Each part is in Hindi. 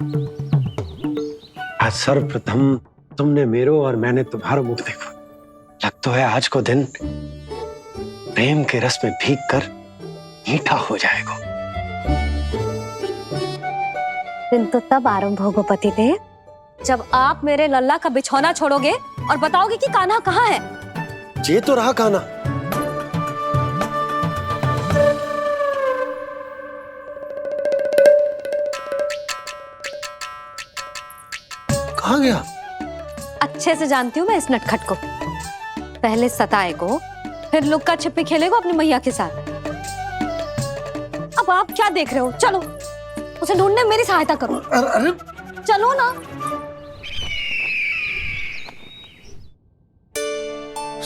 आज सर्वप्रथम तुमने मेरो और मैंने तुम्हारा मुख देखो। लगता है आज को दिन प्रेम के रस में भीग कर मीठा हो जाएगा। दिन तो तब आरंभ होगा पतिदेव, जब आप मेरे लल्ला का बिछौना छोड़ोगे और बताओगे कि कान्हा कहाँ है। ये तो रहा कान्हा। कहाँ गया? अच्छे से जानती हूँ मैं इस नटखट को। पहले सताएगो, फिर लुक्का छिपी खेलेगो अपनी मैया के साथ। अब आप क्या देख रहे हो? चलो उसे ढूंढने में मेरी सहायता करो। अरे चलो ना।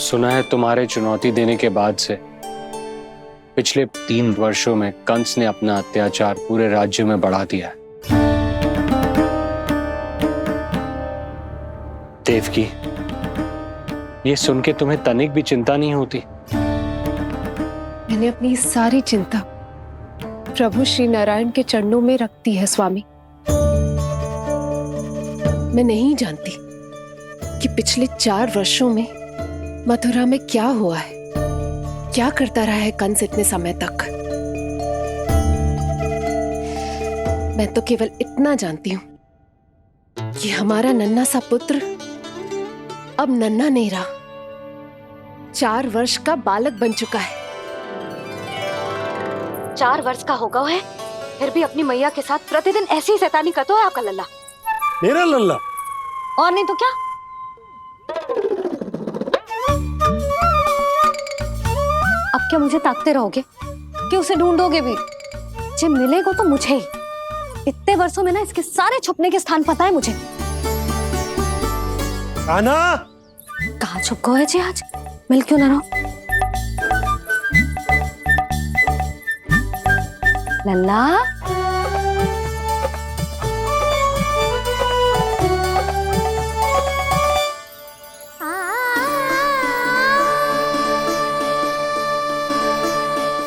सुना है तुम्हारे चुनौती देने के बाद से पिछले 3 वर्षों में कंस ने अपना अत्याचार पूरे राज्य में बढ़ा दिया है। देवकी, ये सुन के तुम्हें तनिक भी चिंता नहीं होती? मैंने अपनी सारी चिंता प्रभु श्री नारायण के चरणों में रख दी है स्वामी। मैं नहीं जानती कि पिछले 4 वर्षों में मथुरा में क्या हुआ है, क्या करता रहा है कंस इतने समय तक। मैं तो केवल इतना जानती हूं कि हमारा नन्हा सा पुत्र अब नन्हा नहीं रहा, 4 वर्ष का बालक बन चुका है। 4 वर्ष का होगा है, फिर भी अपनी मैया के साथ प्रतिदिन ऐसी ही शैतानी करता है आपका लल्ला। मेरा लल्ला? और नहीं तो क्या। अब क्या मुझे ताकते रहोगे कि उसे ढूंढोगे भी? जब मिलेगा तो मुझे ही। इतने वर्षों में ना इसके सारे छुपने के स्थान पता है मुझे। कान्हा! कहाँ छुप गए है जी आज? मिल क्यों ना रहो? लल्ला,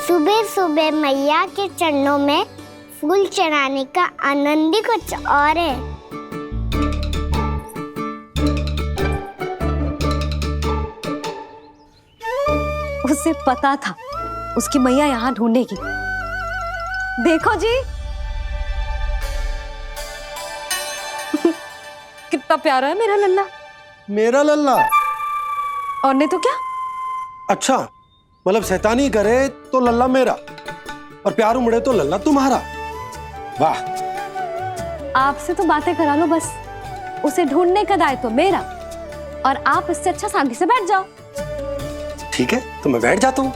सुबह सुबह मैया के चरणों में फूल चढ़ाने का आनंद ही कुछ और है। उसे पता था उसकी मैया यहाँ ढूंढेगी। देखो जी कितना प्यारा है मेरा लल्ला। मेरा लल्ला? और नहीं तो क्या। अच्छा, मतलब शैतानी करे तो लल्ला मेरा और प्यार उमड़े तो लल्ला तुम्हारा। वाह! आपसे तो बातें करा लो बस, उसे ढूंढने का दायित्व मेरा, और आप इससे अच्छा शांति से बैठ जाओ। ठीक है, तो मैं बैठ जाता हूँ।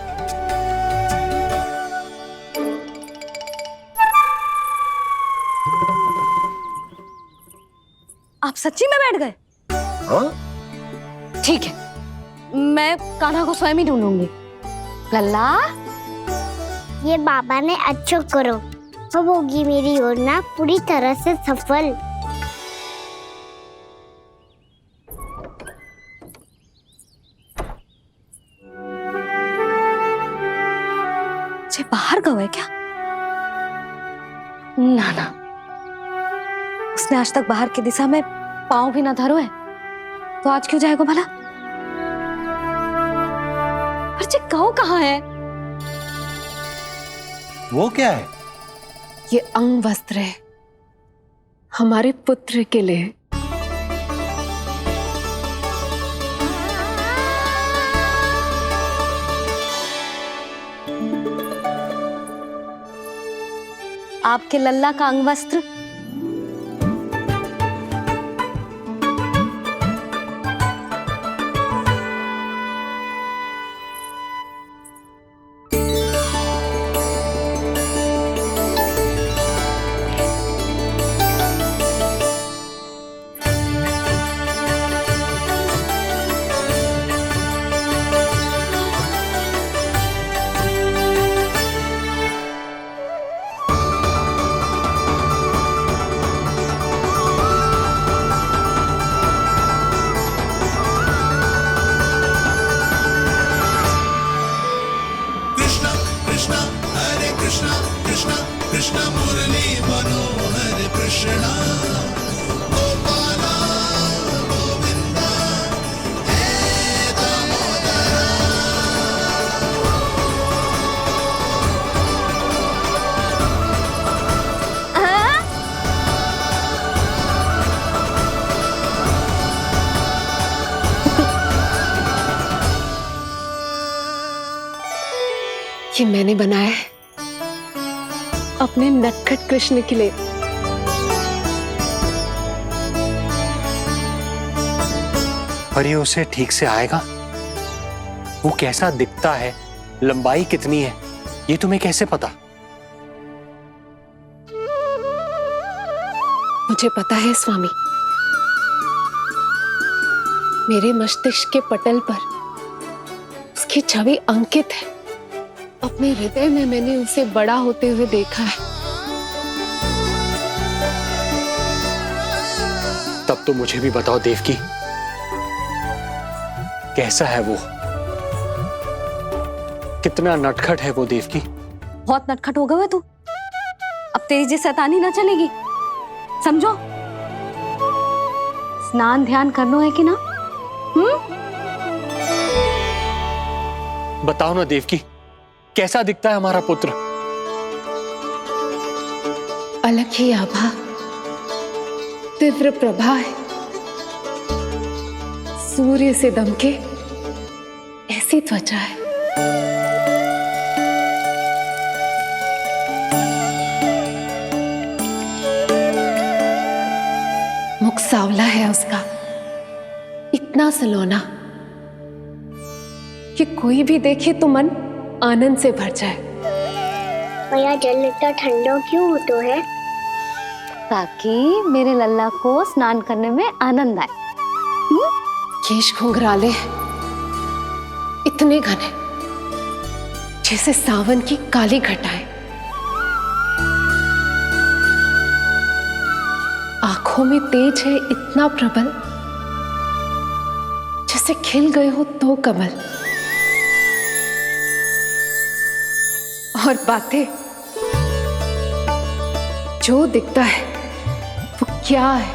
आप सच्ची में बैठ गए? हाँ? ठीक है, मैं कान्हा को स्वयं ही ढूंढूंगी। लल्ला, ये बाबा ने अच्छा करो, अब होगी मेरी योजना पूरी तरह से सफल। जे बाहर गए क्या? ना ना, उसने आज तक बाहर की दिशा में पांव भी ना धरो है, तो आज क्यों जाएगा भला? पर जे कहो कहाँ है? वो क्या है? ये अंग वस्त्र है हमारे पुत्र के लिए। आपके लल्ला का अंग वस्त्र। कृष्ण कृष्ण मुरली मनोहर कृष्णा। ये मैंने बनाया है अपने नटखट कृष्ण के लिए। पर ये उसे ठीक से आएगा? वो कैसा दिखता है, लंबाई कितनी है, ये तुम्हें कैसे पता? मुझे पता है स्वामी, मेरे मस्तिष्क के पटल पर उसकी छवि अंकित है। अपने हृदय में मैंने उसे बड़ा होते हुए देखा है। तब तो मुझे भी बताओ देवकी, कैसा है वो? कितना नटखट है वो देवकी? बहुत नटखट हो गए तू। अब तेरी जी शैतानी ना चलेगी, समझो। स्नान ध्यान करनो है कि ना? बताओ ना देवकी, कैसा दिखता है हमारा पुत्र? अलग ही आभा, तीव्र प्रभा है, सूर्य से दमके ऐसी त्वचा है। मुख सांवला है उसका, इतना सलोना कि कोई भी देखे तो मन आनंद से भर जाए। भैया जल इतना ठंडा क्यों होता है? ताकि मेरे लल्ला को स्नान करने में आनंद आए। केश घुंघराले इतने घने जैसे सावन की काली घटाएं। आंखों में तेज है इतना प्रबल जैसे खिल गए हो दो कमल। और बातें, जो दिखता है वो क्या है,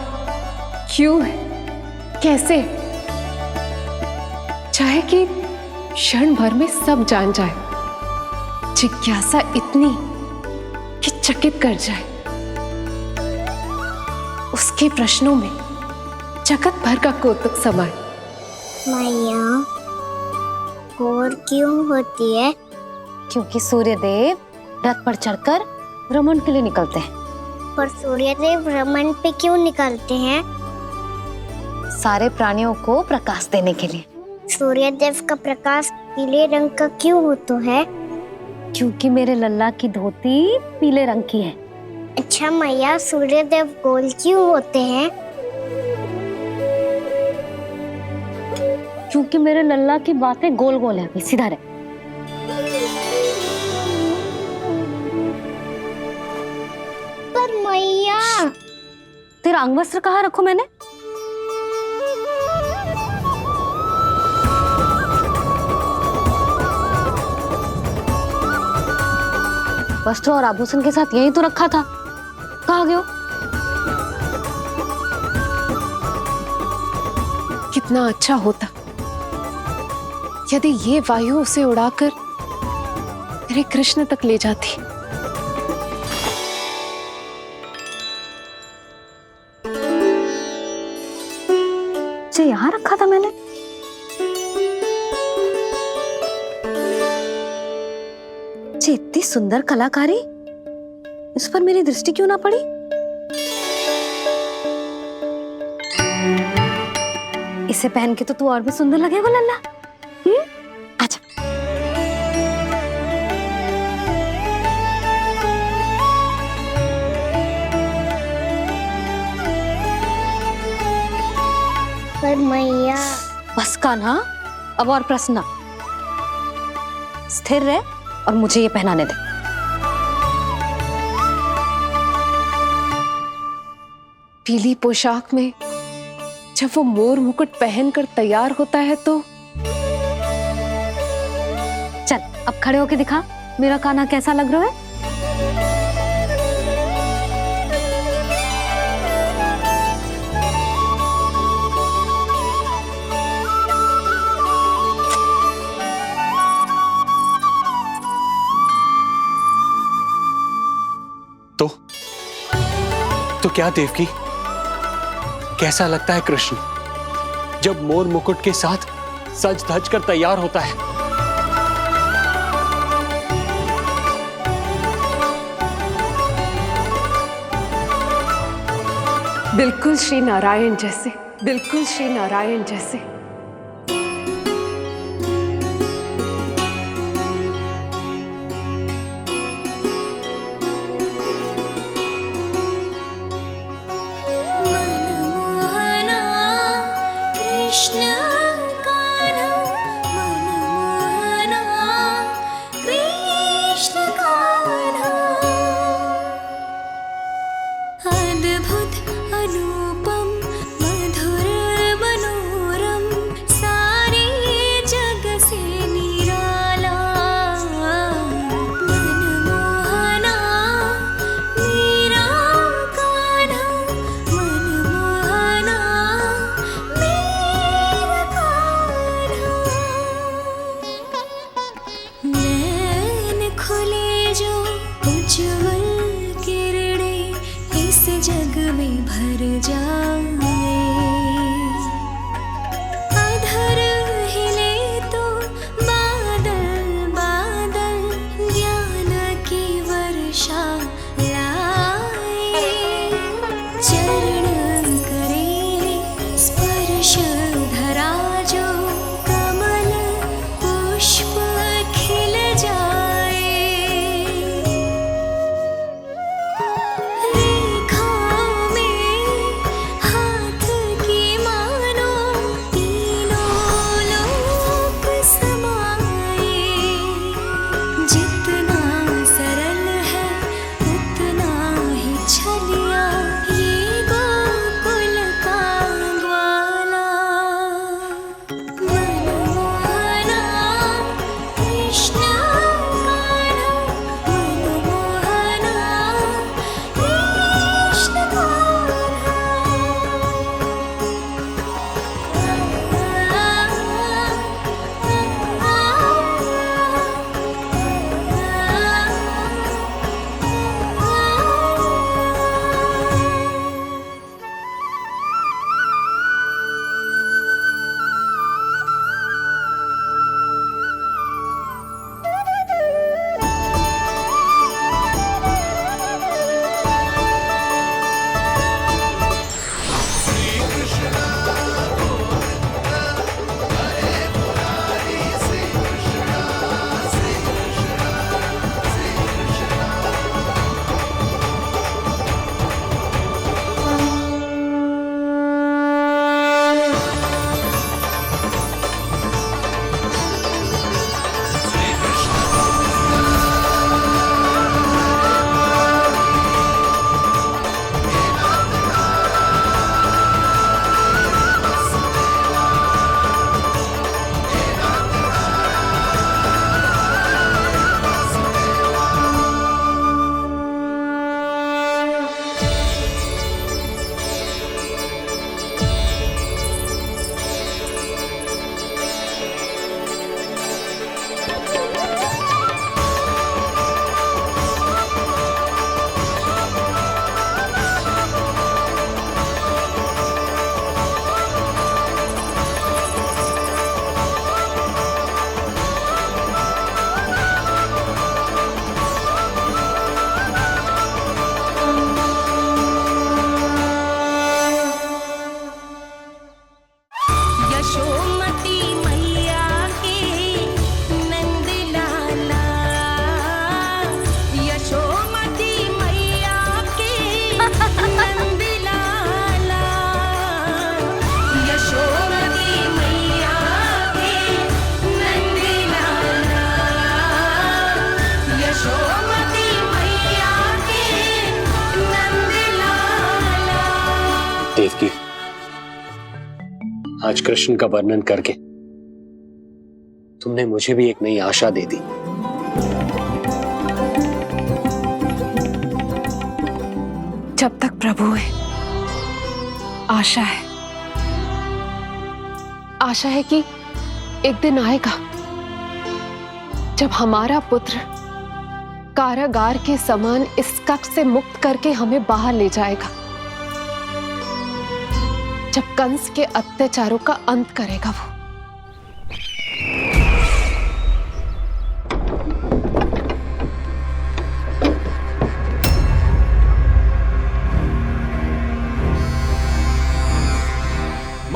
क्यों है, कैसे, चाहे कि क्षण भर में सब जान जाए। जिज्ञासा इतनी कि चकित कर जाए। उसके प्रश्नों में जगत भर का कौतुक समाए। मैया और क्यों होती है? क्योंकि सूर्यदेव रथ पर चढ़कर भ्रमण के लिए निकलते हैं। पर सूर्यदेव भ्रमण पे क्यों निकलते हैं? सारे प्राणियों को प्रकाश देने के लिए। सूर्यदेव का प्रकाश पीले रंग का क्यों होता है? क्योंकि मेरे लल्ला की धोती पीले रंग की है। अच्छा मैया, सूर्यदेव गोल क्यों होते हैं? क्योंकि मेरे लल्ला की बातें गोल गोल है, सीधा रहे। पर मैया, तेरा अंगवस्त्र कहाँ रखो मैंने? वस्त्र और आभूषण के साथ यही तो रखा था, कहाँ गयो? कितना अच्छा होता यदि ये वायु उसे उड़ाकर मेरे कृष्ण तक ले जाती। इसे यहाँ रखा था मैंने। ये इतनी सुंदर कलाकारी, इस पर मेरी दृष्टि क्यों ना पड़ी? इसे पहन के तो तू और भी सुंदर लगेगा लल्ला। आजा। पर मैया, बस कान्हा, अब और प्रश्न ना। स्थिर रह और मुझे ये पहनाने दे। पीली पोशाक में जब वो मोर मुकुट पहनकर तैयार होता है तो चल अब खड़े होके दिखा मेरा कान्हा कैसा लग रहा है। तो क्या देवकी, कैसा लगता है कृष्ण जब मोर मुकुट के साथ सज धज कर तैयार होता है? बिल्कुल श्री नारायण जैसे, बिल्कुल श्री नारायण जैसे। मनमोहना कृष्ण कान्हा, मनमोहना कृष्ण कान्हा। अद्भुत अनुपम मधुर मनोरम, सारे जग से निराला। मनमोहना मेरा कान्हा, मनमोहना मेरा कान्हा। नैन खुले जो उज्ज्वल किरणें इस जग में भर जाए। अधर हिले तो बादल बादल ज्ञान की वर्षा लाए। चरण करे स्पर्श धरा जो कमल पुष्प खिल जाए। रेखाओं में हाथ की मानो तीनों लोक समाए। जितना सरल है उतना ही छलिया ये गोकुल का ग्वाला। मनमोहना कृष्ण कान्हा, मनमोहना कृष्ण यशोमती मैया के नंद लाला। यशोमती मैया के नंद लाला। यशोमती मैया के नंद लाला। यशोमती मैया के नंद लाला। देवकी, आज कृष्ण का वर्णन करके तुमने मुझे भी एक नई आशा दे दी। जब तक प्रभु है आशा है। आशा है कि एक दिन आएगा जब हमारा पुत्र कारागार के समान इस कक्ष से मुक्त करके हमें बाहर ले जाएगा, जब कंस के अत्याचारों का अंत करेगा वो।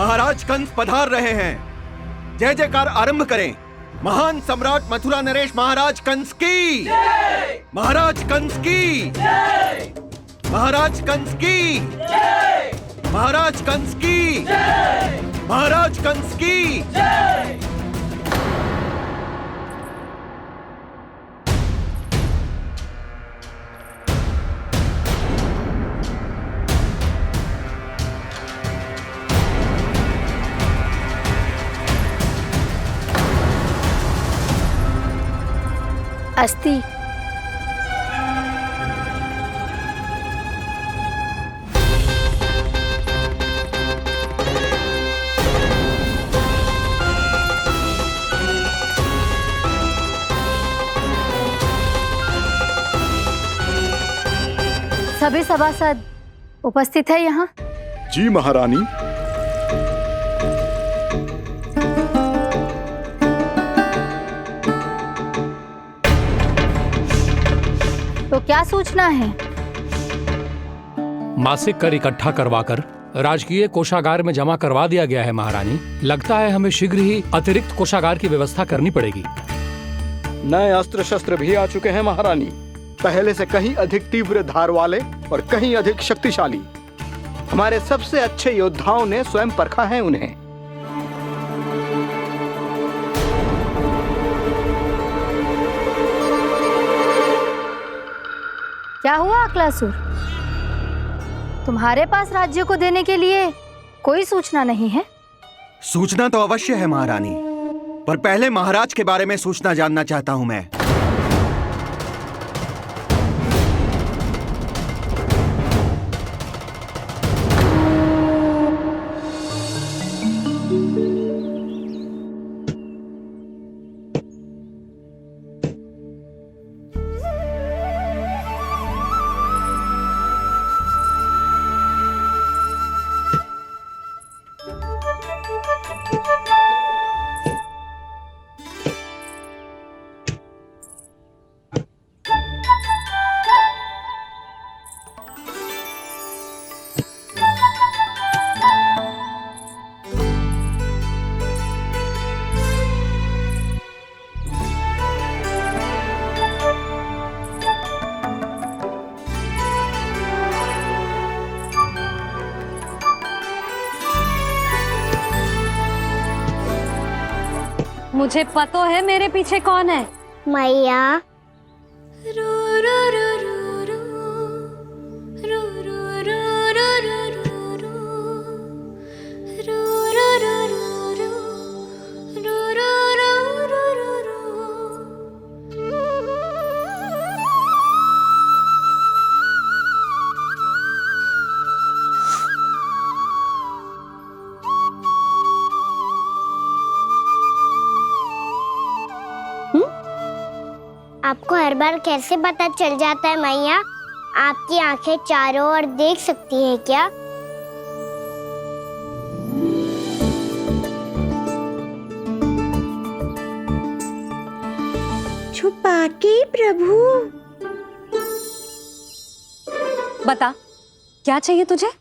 महाराज कंस पधार रहे हैं। जय जयकार आरंभ करें। महान सम्राट मथुरा नरेश महाराज कंस की, महाराज कंस की, महाराज कंस की, महाराज कंस की, महाराज कंस की। अस्ति। सभी सभासद उपस्थित है यहाँ? जी महारानी। तो क्या सूचना है? मासिक कर इकट्ठा करवाकर राजकीय कोषागार में जमा करवा दिया गया है महारानी। लगता है हमें शीघ्र ही अतिरिक्त कोषागार की व्यवस्था करनी पड़ेगी। नए अस्त्र शस्त्र भी आ चुके हैं महारानी, पहले से कहीं अधिक तीव्र धार वाले और कहीं अधिक शक्तिशाली। हमारे सबसे अच्छे योद्धाओं ने स्वयं परखा है उन्हें। क्या हुआ अक्लासुर? तुम्हारे पास राज्य को देने के लिए कोई सूचना नहीं है? सूचना तो अवश्य है महारानी, पर पहले महाराज के बारे में सूचना जानना चाहता हूं मैं। मुझे पता है मेरे पीछे कौन है। मैया। आपको हर बार कैसे पता चल जाता है मैया? आपकी आंखें चारों ओर देख सकती है क्या? छुपा के प्रभु। बता, क्या चाहिए तुझे?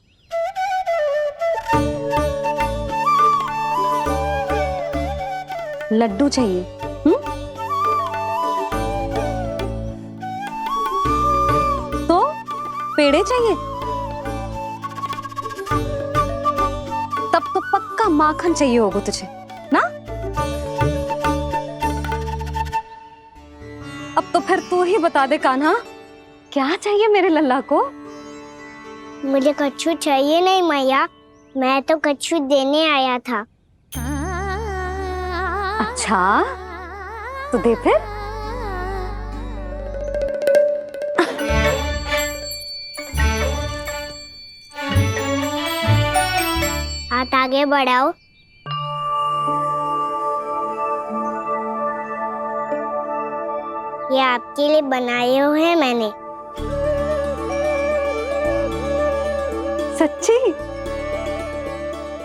लड्डू चाहिए? तो पेड़े चाहिए? तब तो पक्का माखन चाहिए होगा तुझे ना? अब तो फिर तू ही बता दे कान्हा, क्या चाहिए मेरे लल्ला को? मुझे कच्छू चाहिए नहीं मैया, मैं तो कच्छू देने आया था। अच्छा, तो दे फिर। हाथ आगे बढ़ाओ। ये आपके लिए बनाए हुए हैं मैंने। सच्ची?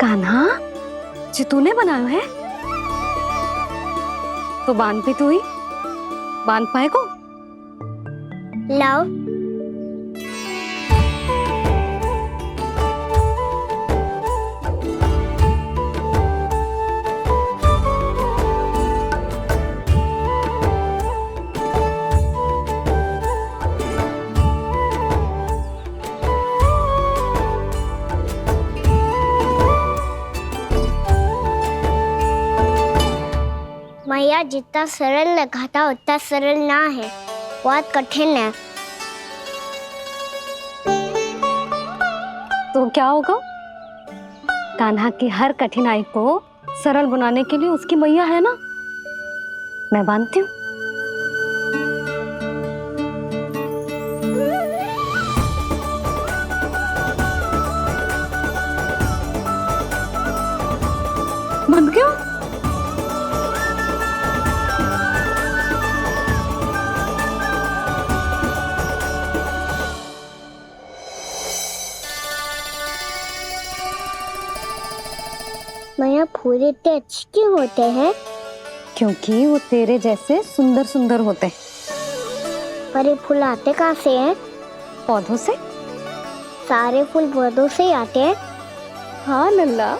कान्हा, जी तूने बनाया है? तो बांध भी तू ही, बांध पाए को? लाओ। मैया जितना सरल लगा था उतना सरल ना है, बहुत कठिन है। तो क्या होगा? कान्हा की हर कठिनाई को सरल बनाने के लिए उसकी मैया है ना, मैं मानती हूँ। बंद क्यों? मैया फूल इतने अच्छे क्यों होते हैं? क्योंकि वो तेरे जैसे सुंदर सुंदर होते हैं। पर ये फूल आते कहाँ से हैं? पौधों से। सारे फूल पौधों से ही आते हैं? हाँ लल्ला।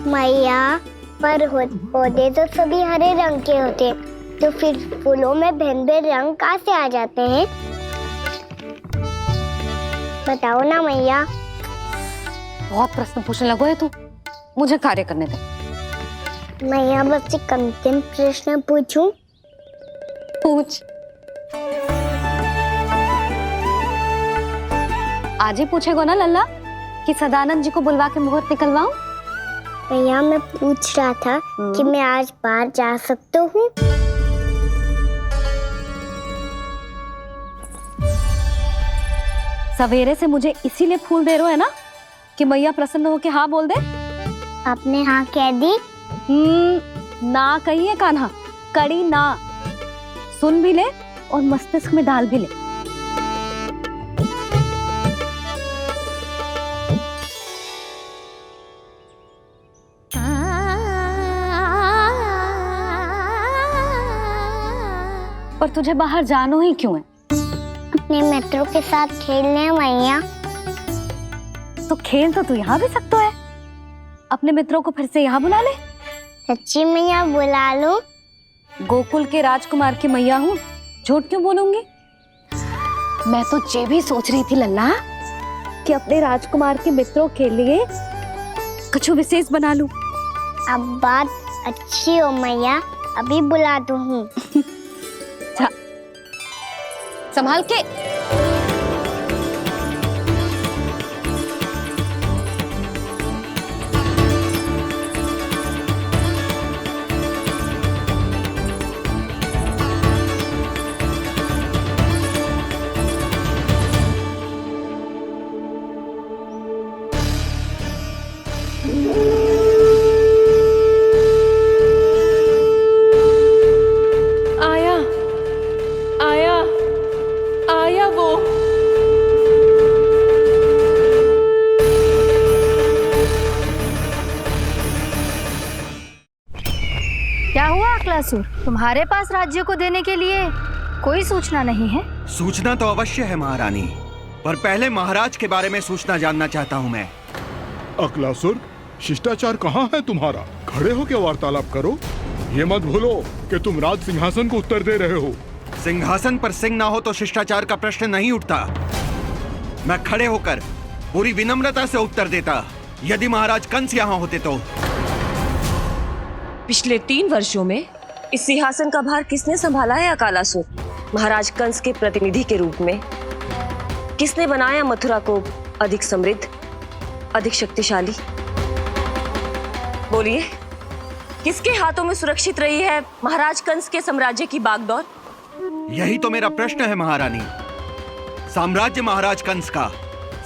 मैया पर पौधे तो सभी हरे रंग के होते हैं, तो फिर फूलों में भिन्न भिन्न रंग कहाँ से आ जाते हैं? बताओ ना मैया। बहुत प्रश्न पूछने लगो है तू, मुझे कार्य करने दे। मैया बस एक अंतिम प्रश्न पूछूं? पूछ। आज ही पूछेगो ना लल्ला कि सदानंद जी को बुलवा के मुहूर्त निकलवाऊं? मैया मैं पूछ रहा था कि मैं आज बाहर जा सकता हूँ? सवेरे से मुझे इसीलिए फूल दे रहे हो है ना कि मैया प्रसन्न हो के हाँ बोल दे। आपने हाँ कह दी? ना कहिए कान्हा, कड़ी ना। सुन भी ले और मस्तिष्क में डाल भी ले। पर तुझे बाहर जानो ही क्यों है? अपने मित्रों के साथ खेलने मैया। तो खेल तो तू यहाँ भी सकता है, अपने मित्रों को फिर से यहाँ बुला ले। सच्ची मैया बुला लो। गोकुल के राजकुमार की मैया हूँ, झूठ क्यों बोलूंगी? मैं तो ये भी सोच रही थी लल्ला कि अपने राजकुमार के मित्रों के लिए कुछ विशेष बना लूं। अब बात अच्छी हो मैया, अभी बुला दूँ। संभाल के। आया आया आया वो। क्या हुआ अक्लासुर, तुम्हारे पास राज्य को देने के लिए कोई सूचना नहीं है? सूचना तो अवश्य है महारानी, पर पहले महाराज के बारे में सूचना जानना चाहता हूँ मैं। अक्लासुर, शिष्टाचार कहाँ है तुम्हारा? खड़े होकर वार्तालाप करो। ये मत भूलो कि तुम राज सिंहासन को उत्तर दे रहे हो। सिंहासन पर सिंह ना हो तो शिष्टाचार का प्रश्न नहीं उठता। मैं खड़े होकर पूरी विनम्रता से उत्तर देता यदि महाराज कंस यहाँ होते तो। पिछले 3 वर्षों में इस सिंहासन का भार किसने संभाला है अकालासुर? महाराज कंस के प्रतिनिधि के रूप में किसने बनाया मथुरा को अधिक समृद्ध, अधिक शक्तिशाली? बोलिए, किसके हाथों में सुरक्षित रही है महाराज कंस के साम्राज्य की बागडोर? यही तो मेरा प्रश्न है महारानी। साम्राज्य महाराज कंस का,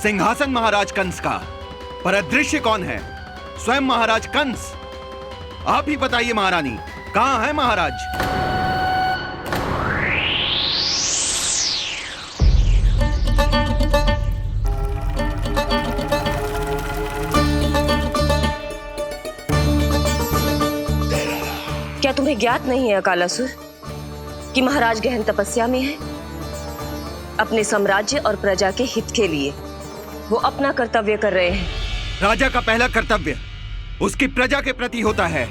सिंहासन महाराज कंस का, पर अदृश्य कौन है? स्वयं महाराज कंस। आप ही बताइए महारानी, कहाँ है महाराज? क्या तुम्हें ज्ञात नहीं है अकालासुर कि महाराज गहन तपस्या में है? अपने साम्राज्य और प्रजा के हित के लिए वो अपना कर्तव्य कर रहे हैं। राजा का पहला कर्तव्य उसकी प्रजा के प्रति होता है।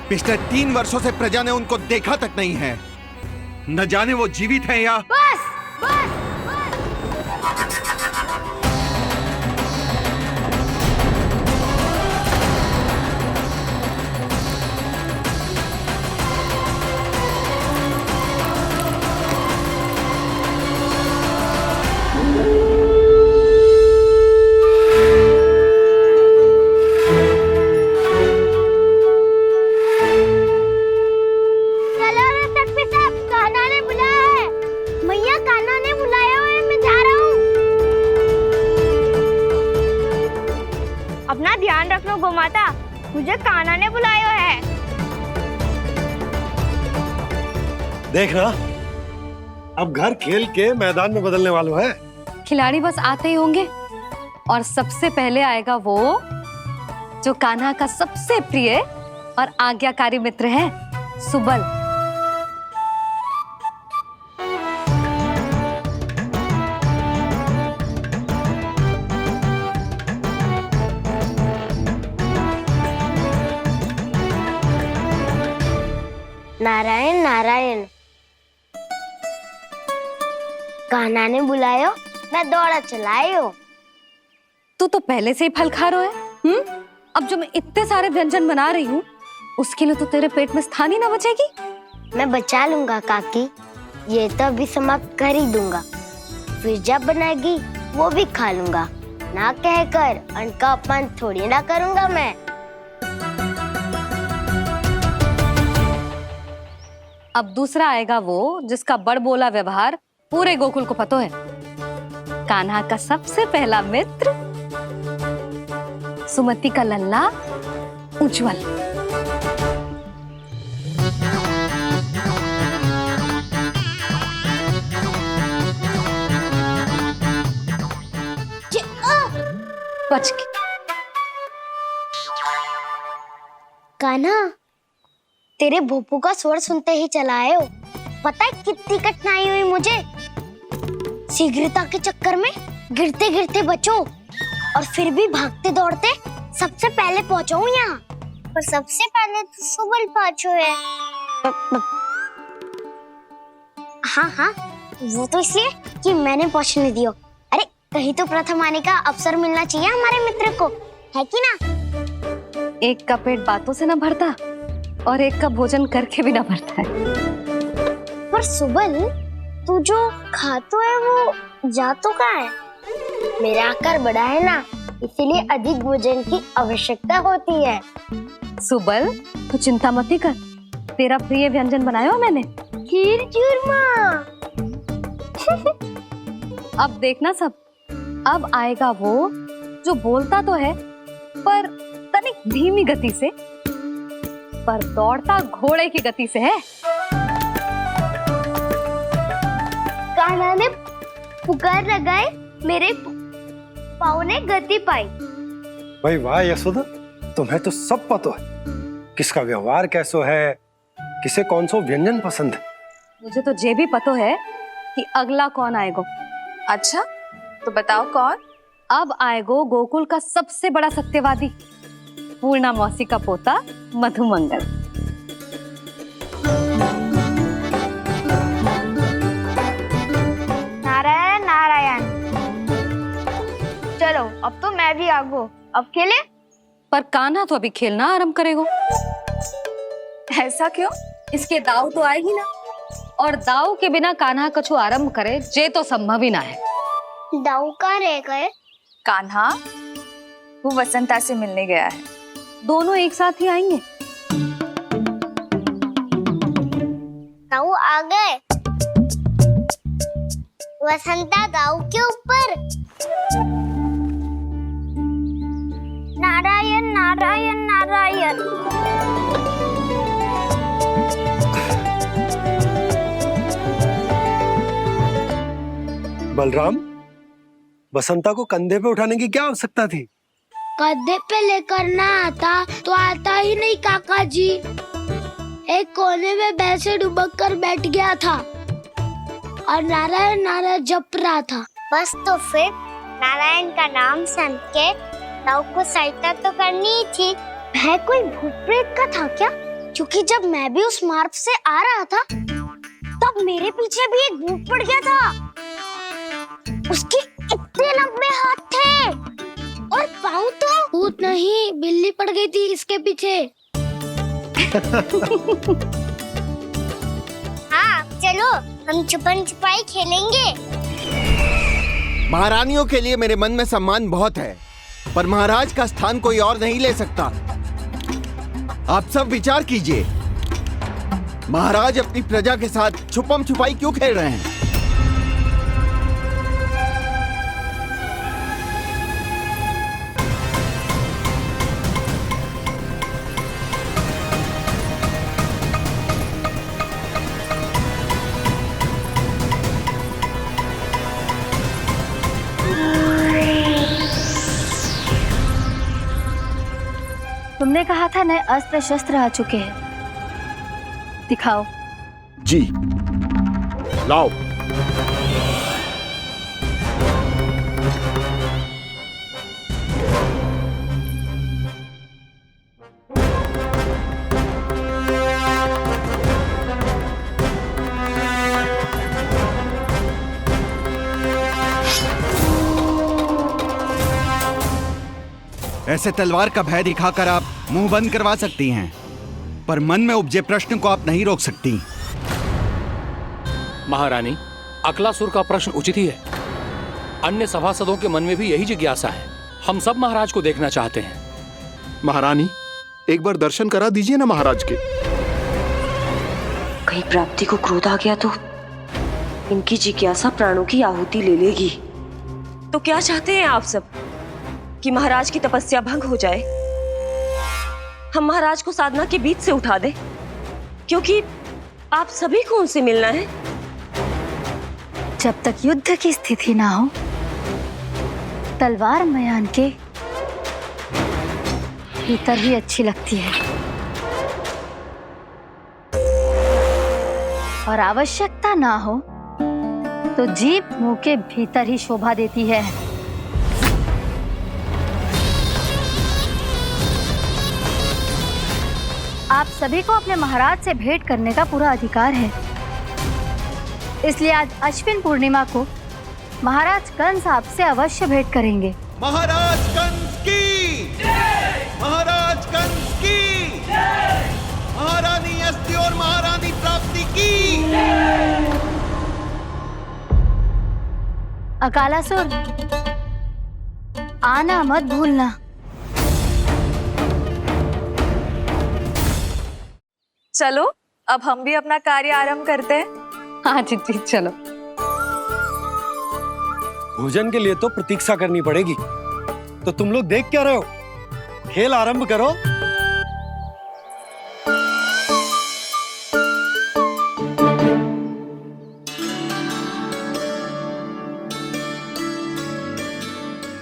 पिछले 3 वर्षों से प्रजा ने उनको देखा तक नहीं है। न जाने वो जीवित हैं या... बस बस मुझे कान्हा ने बुलाया है। देखना, अब घर खेल के मैदान में बदलने वालों है। खिलाड़ी बस आते ही होंगे और सबसे पहले आएगा वो जो कान्हा का सबसे प्रिय और आज्ञाकारी मित्र है, सुबल। नारायण नारायण, कान्हा ने बुलायो, मैं दौड़ा चलायो। तू तो पहले से ही फल खा रहा है। अब जो मैं इतने सारे व्यंजन बना रही हूँ उसके लिए तो तेरे पेट में स्थान ही ना बचेगी। मैं बचा लूंगा काकी, ये तो अभी समाप्त कर ही दूंगा, फिर जब बनाएगी वो भी खा लूंगा। ना कहकर अन्न का अपमान थोड़ी ना करूंगा मैं। अब दूसरा आएगा वो जिसका बड़बोला व्यवहार पूरे गोकुल को पता है, कान्हा का सबसे पहला मित्र, सुमति का लल्ला उज्जवल। बच के। कान्हा, तेरे भोपू का स्वर सुनते ही चला आए हो। पता है कितनी कठिनाई हुई मुझे, शीघ्रता के चक्कर में गिरते गिरते बचो और फिर भी भागते दौड़ते सबसे पहले पहुंचा हूँ यहाँ। पर सबसे पहले तो सुबल पहुंचो है। हाँ हाँ, वो तो इसलिए कि मैंने पहुंचने दियो। अरे कहीं तो प्रथम आने का अवसर मिलना चाहिए हमारे मित्र को, है कि ना? एक का पेट बातों से ना भरता और एक का भोजन करके भी ना भरता है। पर सुबल, तू जो खातो है वो जातो का है। मेरा आकार बड़ा है ना, इसीलिए अधिक भोजन की आवश्यकता होती है। सुबल, तू चिंता मत कर, तेरा प्रिय व्यंजन बनाया हो मैंने, खीर चूरमा। अब देखना सब, अब आएगा वो जो बोलता तो है पर तनिक धीमी गति से, पर दौड़ता घोड़े की गति से है। कान्हा ने पुकार लगाए, मेरे पाँव ने गति पाई। भाई वाह यशोदा, तुम्हें तो सब पता है, किसका व्यवहार कैसो है, किसे कौन सा व्यंजन पसंद है। मुझे तो ये भी पता है कि अगला कौन आएगा। अच्छा, तो बताओ कौन? अब आएगो गोकुल का सबसे बड़ा सत्यवादी, पूर्णा मौसी का पोता मधुमंगल। नारायण नारायण। चलो अब तो मैं भी आगो, अब खेले। पर कान्हा तो अभी खेलना आरंभ करेगो। ऐसा क्यों? इसके दाव तो आएगी ना, और दाव के बिना कान्हा कछु आरंभ करे जे तो संभव ही ना है। दाव कहाँ रह गए? कान्हा वो वसंता से मिलने गया है। दोनों एक साथ ही आएंगे। दाऊ आ गए। वसंता दाऊ के ऊपर। नारायण नारायण नारायण। बलराम, बसंता को कंधे पे उठाने की क्या आवश्यकता थी? कंधे पे लेकर ना आता तो आता ही नहीं काका जी। एक कोने में बैसे डुबक कर बैठ गया था और नारायण नारायण जप रहा था। बस तो फिर नारायण का नाम सुन के दाऊ को सहायता तो करनी ही थी। वह कोई भूत प्रेत का था क्या? क्योंकि जब मैं भी उस मार्ग से आ रहा था तब मेरे पीछे भी एक भूत पड़ गया था। उसके इतने लंबे हाथ थे और पाँव तो भूत नहीं, बिल्ली पड़ गई थी इसके पीछे। हाँ चलो, हम छुपन छुपाई खेलेंगे। महारानियों के लिए मेरे मन में सम्मान बहुत है, पर महाराज का स्थान कोई और नहीं ले सकता। आप सब विचार कीजिए, महाराज अपनी प्रजा के साथ छुपम छुपाई क्यों खेल रहे हैं? तुमने कहा था नए अस्त्र शस्त्र आ चुके हैं, दिखाओ। जी लाओ। ऐसे तलवार का भय दिखाकर आप मुंह बंद करवा सकती हैं, पर मन में उपजे प्रश्न को आप नहीं रोक सकती। महारानी, अकलासुर का प्रश्न उचित ही है। अन्य सभासदों के मन में भी यही जिज्ञासा है। हम सब महाराज को देखना चाहते हैं। महारानी, एक बार दर्शन करा दीजिए ना महाराज के। कहीं प्राप्ति को क्रोध आ गया तो इनकी जिज्ञासा प्राणों की आहुति ले लेगी। तो क्या चाहते हैं आप सब, कि महाराज की तपस्या भंग हो जाए? हम महाराज को साधना के बीच से उठा दें, क्योंकि आप सभी को उनसे मिलना है। जब तक युद्ध की स्थिति ना हो, तलवार मयान के भीतर ही अच्छी लगती है, और आवश्यकता ना हो तो जीभ मुंह के भीतर ही शोभा देती है। आप सभी को अपने महाराज से भेंट करने का पूरा अधिकार है, इसलिए आज अश्विन पूर्णिमा को महाराज कंस आपसे अवश्य भेंट करेंगे। महाराज कंस की जय! महाराज कंस की जय! महारानी अस्ति और महारानी प्राप्ति की जय! अकालासुर, आना मत भूलना। चलो अब हम भी अपना कार्य आरंभ करते हैं। हाँ चिट्ठी, चलो। भोजन के लिए तो प्रतीक्षा करनी पड़ेगी, तो तुम लोग देख क्या रहे हो? खेल आरंभ करो।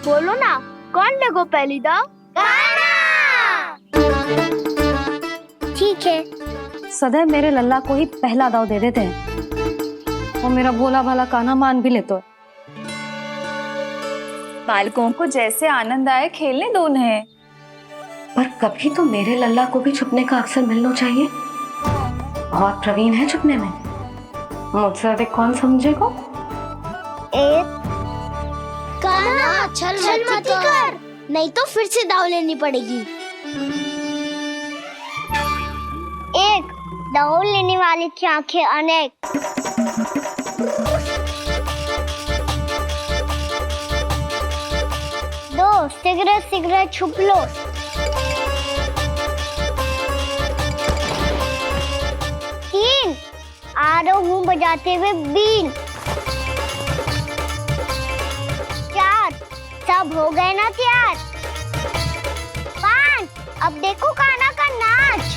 बोलो ना, कौन लगो पहली दाव? ठीक है। सदैव मेरे लल्ला को ही पहला दाव दे देते हैं, और मेरा भोला भाला कान्हा मान भी लेते। बालकों को जैसे आनंद आए खेलने दो उन्हें। पर कभी तो मेरे लल्ला को भी छुपने का अवसर मिलना चाहिए। बहुत प्रवीण है छुपने में, मुझसे अधिक कौन समझेगा? कान्हा, छल मत कर, नहीं तो फिर से दाव लेनी पड़ेगी। एक दाव लेने वाले की आंखें अनेक। दो, शीघ्र शीघ्र छुप लो। तीन, आ रहा हूँ बजाते हुए बीन। चार, सब हो गए ना तैयार? पांच, अब देखो कान्हा का नाच।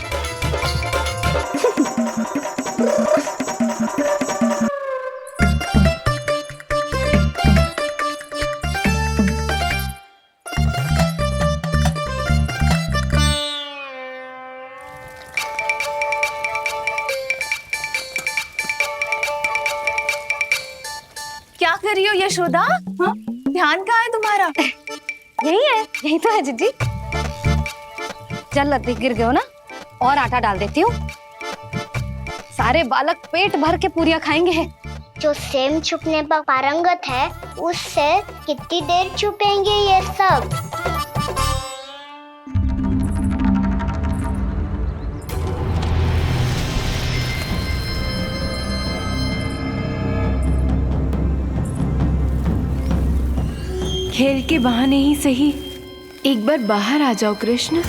क्या कर रही हो यशोदा? हाँ? ध्यान कहाँ है तुम्हारा? यही है, यही तो है जीजी। चल लती, गिर गए हो ना, और आटा डाल देती हूँ। सारे बालक पेट भर के पूरियां खाएंगे। जो सेम छुपने पर पारंगत है, उससे कितनी देर छुपेंगे ये सब? खेल के बहाने ही सही एक बार बाहर आ जाओ कृष्ण।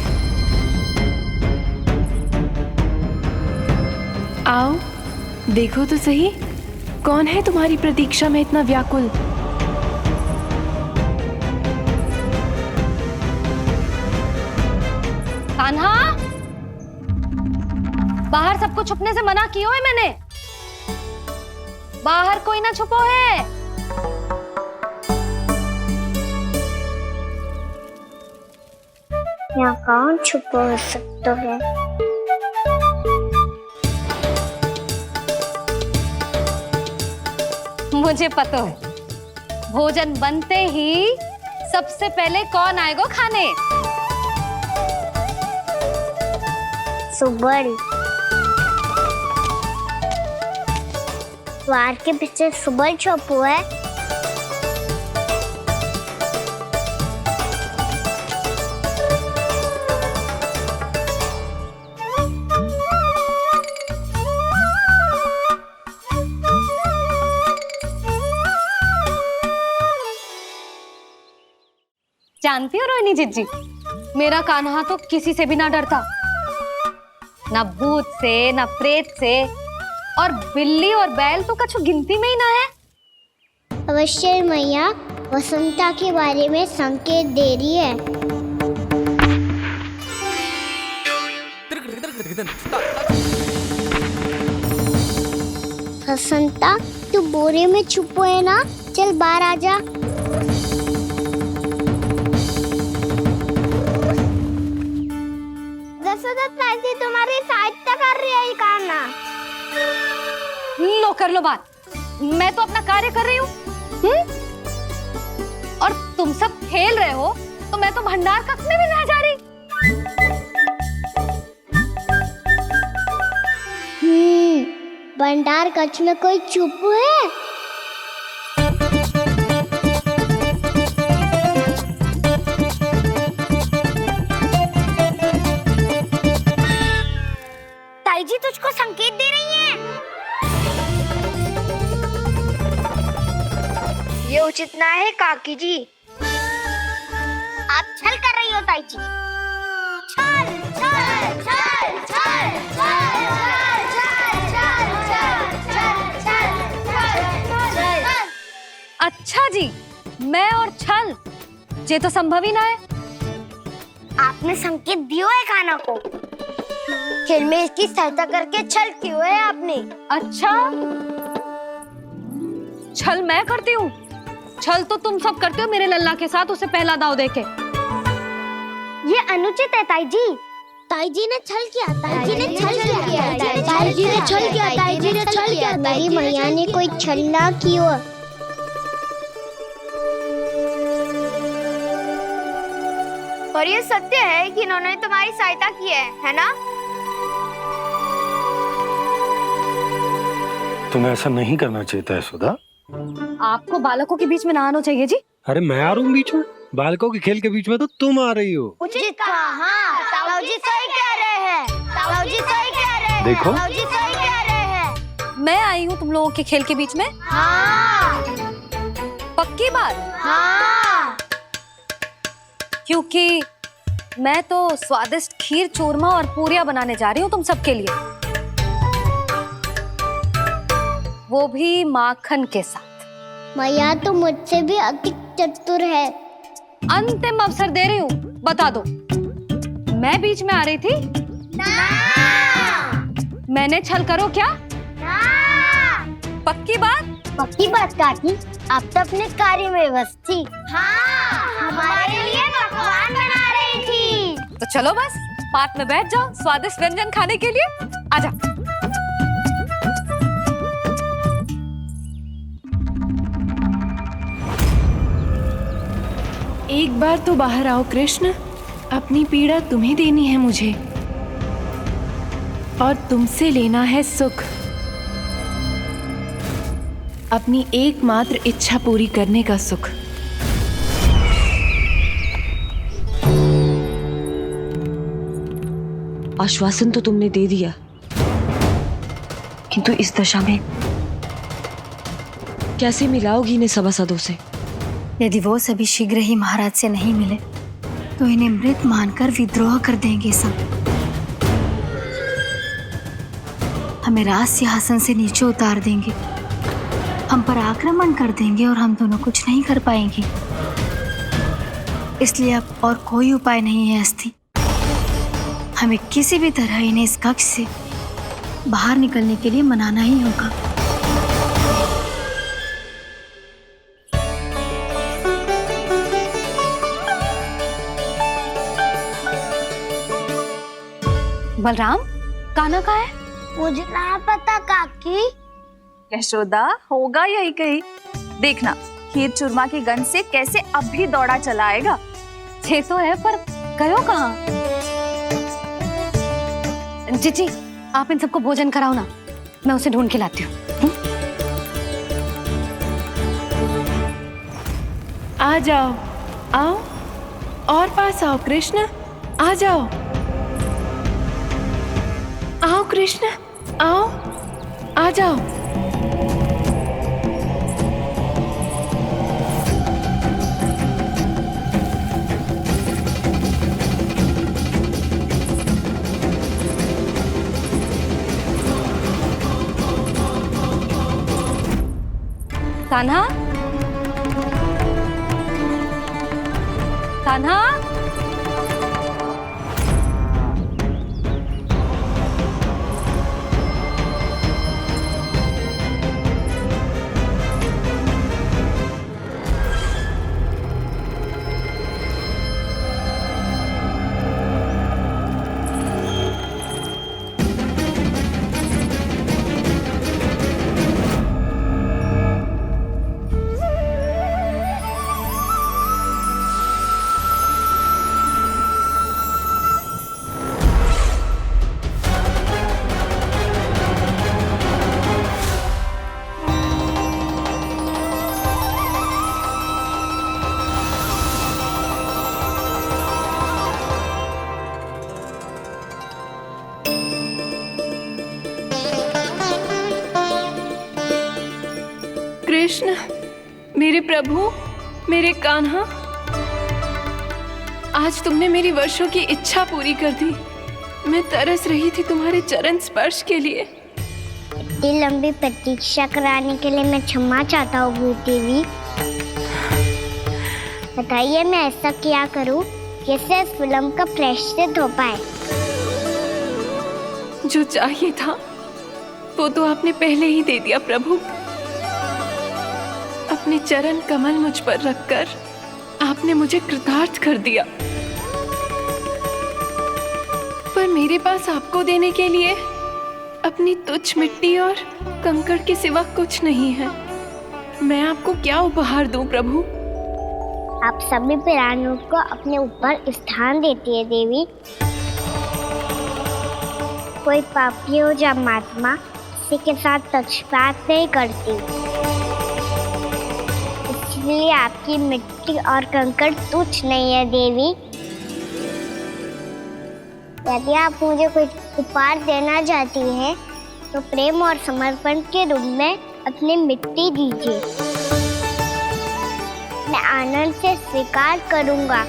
आओ, देखो तो सही, कौन है तुम्हारी प्रतीक्षा में इतना व्याकुल? कान्हा, बाहर सबको छुपने से मना किया है मैंने। बाहर कोई ना छुपो है। यहाँ कौन छुपा हो सकता है? मुझे पता है, भोजन बनते ही सबसे पहले कौन आएगा खाने? सुबल। द्वार के पीछे सुबल छुपा है। जानती हो रोहिणी जीजी, मेरा कान्हा तो किसी से भी ना डरता, ना भूत से ना प्रेत से, और बिल्ली और बैल तो कछु गिनती में ही ना है। अवश्य मैया वसंता के बारे में संकेत दे रही है। वसंता, तू बोरे में छुपो है ना? चल बाहर आ जा। तुम्हारी सहायता कर रही है कान्हा। लो कर लो बात, मैं तो अपना कार्य कर रही हूँ। और तुम सब खेल रहे हो तो मैं तो भंडार कक्ष में भी नहीं जा रही। भंडार कक्ष में कोई चुप है? ताई जी तुझको संकेत दे रही हैं। ये उचित ना है काकी जी। आप छल कर रही हो ताई जी। छल छल छल छल छल छल। अच्छा जी, मैं और छल, ये तो संभव ही ना है। आपने संकेत दिया है कान्हा को, खेल में इसकी सहायता करके छल क्यों है आपने? अच्छा, छल मैं करती हूँ? छल तो तुम सब करते हो मेरे लल्ला के साथ, उसे पहला दाव देके। ये अनुचित है ताई जी। ताई जी ने छल किया, ताई जी ने छल किया, ताई जी ने छल किया, ताई जी ने छल किया। मेरी मैया ने कोई छल ना किया। और ये सत्य है कि इन्होंने तुम्हारी सहायता की है ना? तुम्हें ऐसा नहीं करना चाहिए था यशोदा। आपको बालकों के बीच में ना आना चाहिए जी। अरे मैं आ रहा हूँ बीच में? बालकों के खेल के बीच में तो तुम आ रही हो। उचित कहा। हाँ, ताऊ जी सही कह रहे हैं। ताऊ जी सही कह रहे हैं। देखो, ताऊ जी सही कह रहे हैं। मैं आई हूँ तुम लोगों के खेल के बीच में? हाँ। पक्की बात? हाँ। क्योंकि मैं तो स्वादिष्ट खीर, चूरमा और पूरियां बनाने जा रही हूँ तुम सबके लिए, वो भी माखन के साथ। मैया तो मुझसे भी अधिक चतुर है। अंतिम अवसर दे रही हूँ, बता दो, मैं बीच में आ रही थी? ना। मैंने छल करो क्या? ना। पक्की बात? पक्की बात काकी, आप तो अपने कार्य में व्यस्त थी। हाँ, हमारे लिए पकवान बना रही थी। तो चलो बस पात में बैठ जाओ स्वादिष्ट व्यंजन खाने के लिए। आजा। एक बार तो बाहर आओ कृष्ण, अपनी पीड़ा तुम्हें देनी है मुझे, और तुमसे लेना है सुख। अपनी एकमात्र इच्छा पूरी करने का सुख। आश्वासन तो तुमने दे दिया, किंतु इस दशा में कैसे मिलाओगी इन्हें सभासदों से? यदि वो सभी शीघ्र ही महाराज से नहीं मिले तो इन्हें मृत मानकर विद्रोह कर देंगे सब। हमें राज सिंहासन से नीचे उतार देंगे, हम पर आक्रमण कर देंगे और हम दोनों कुछ नहीं कर पाएंगे। इसलिए अब और कोई उपाय नहीं है अस्थि, हमें किसी भी तरह इन्हें इस कक्ष से बाहर निकलने के लिए मनाना ही होगा। बलराम, कान्हा कहाँ है? मुझे ना पता काकी। यशोदा, होगा यही कहीं। देखना खीर चूरमा की गंध से कैसे अब भी दौड़ा चला आएगा। ये तो है, पर गयो कहाँ? जीजी, आप इन सबको भोजन कराओ ना, मैं उसे ढूंढ के लाती हूँ। आ जाओ, आओ और पास आओ कृष्ण, आ जाओ। आओ कृष्ण, आओ, आ जाओ। कान्हा, कान्हा, कृष्ण, मेरे प्रभु, मेरे कान्हा, आज तुमने मेरी वर्षों की इच्छा पूरी कर दी। मैं तरस रही थी तुम्हारे चरण स्पर्श के लिए। इतनी लंबी प्रतीक्षा कराने के लिए मैं क्षमा चाहता हूँ देवी। बताइए मैं ऐसा क्या करूँ जिससे इस फिल्म का प्रायश्चित हो पाए। जो चाहिए था वो तो आपने पहले ही दे दिया प्रभु। अपने चरण कमल मुझ पर रखकर आपने मुझे कृतार्थ कर दिया। पर मेरे पास आपको देने के लिए अपनी तुच्छ मिट्टी और कंकड़ के सिवा कुछ नहीं है। मैं आपको क्या उपहार दूं प्रभु? आप सभी प्राणियों को अपने ऊपर स्थान देती है देवी। कोई पापी हो या महात्मा किसी के साथ पक्षपात नहीं करती, इसलिए आपकी मिट्टी और कंकड़ तुच्छ नहीं है देवी। यदि आप मुझे कोई उपहार देना चाहती हैं तो प्रेम और समर्पण के रूप में अपनी मिट्टी दीजिए। मैं आनंद से स्वीकार करूंगा।